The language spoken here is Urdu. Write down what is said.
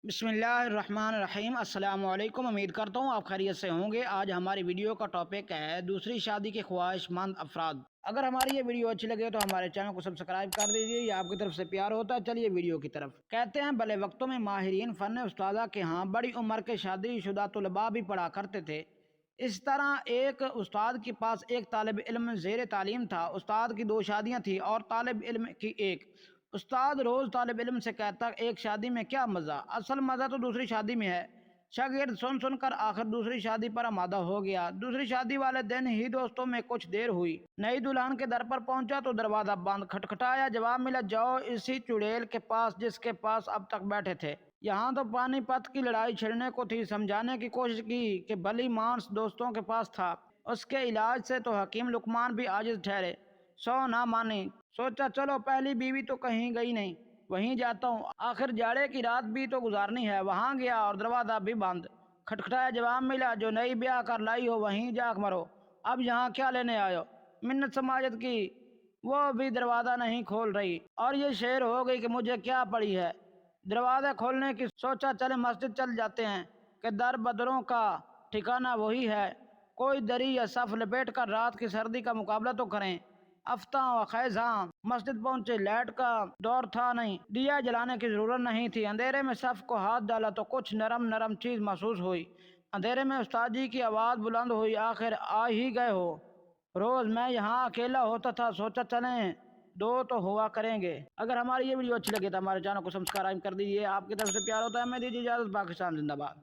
بسم اللہ الرحمن الرحیم۔ السلام علیکم، امید کرتا ہوں آپ خیریت سے ہوں گے۔ آج ہماری ویڈیو کا ٹاپک ہے دوسری شادی کے خواہش مند افراد۔ اگر ہماری یہ ویڈیو اچھی لگے تو ہمارے چینل کو سبسکرائب کر دیجئے، یہ آپ کی طرف سے پیار ہوتا ہے۔ چلیے ویڈیو کی طرف۔ کہتے ہیں بھلے وقتوں میں ماہرین فن استادہ کے ہاں بڑی عمر کے شادی شدہ طلباء بھی پڑھا کرتے تھے۔ اس طرح ایک استاد کے پاس ایک طالب علم زیر تعلیم تھا۔ استاد کی 2 شادیاں تھیں اور طالب علم کی 1۔ استاد روز طالب علم سے کہتا ایک شادی میں کیا مزہ، اصل مزہ تو دوسری شادی میں ہے۔ شاگرد سن سن کر آخر دوسری شادی پر آمادہ ہو گیا۔ دوسری شادی والے دن ہی دوستوں میں کچھ دیر ہوئی۔ نئی دلہن کے در پر پہنچا تو دروازہ بند، کھٹکھٹایا، جواب ملا جاؤ اسی چڑیل کے پاس جس کے پاس اب تک بیٹھے تھے۔ یہاں تو پانی پت کی لڑائی چھڑنے کو تھی۔ سمجھانے کی کوشش کی کہ بھلی مانس دوستوں کے پاس تھا، اس کے علاج سے تو حکیم لقمان بھی عاجز ٹھہرے، سو نہ مانی۔ سوچا چلو پہلی بیوی تو کہیں گئی نہیں، وہیں جاتا ہوں، آخر جاڑے کی رات بھی تو گزارنی ہے۔ وہاں گیا اور دروازہ بھی بند، کھٹکھٹایا، جواب ملا جو نئی بیاہ کر لائی ہو وہیں جا مرو، اب یہاں کیا لینے آئے ہو؟ منت سماجت کی، وہ بھی دروازہ نہیں کھول رہی، اور یہ شعر ہو گئی کہ مجھے کیا پڑی ہے دروازہ کھولنے کی۔ سوچا چلے مسجد چل جاتے ہیں کہ در بدروں کا ٹھکانہ وہی ہے، کوئی دری یا صف لپیٹ کر رات کی سردی کا مقابلہ تو کریں۔ افتاں و خیزاں مسجد پہنچے، لائٹ کا دور تھا نہیں، دیا جلانے کی ضرورت نہیں تھی۔ اندھیرے میں صف کو ہاتھ ڈالا تو کچھ نرم نرم چیز محسوس ہوئی۔ اندھیرے میں استاد جی کی آواز بلند ہوئی، آخر آ ہی گئے ہو؟ روز میں یہاں اکیلا ہوتا تھا، سوچا چلیں 2 تو ہوا کریں گے۔ اگر ہماری یہ ویڈیو اچھی لگے تو ہمارے چینل کو سبسکرائب کر دیجیے، آپ کی طرف سے پیار ہوتا ہے۔ ہمیں دیجیے اجازت، پاکستان زندہ باد۔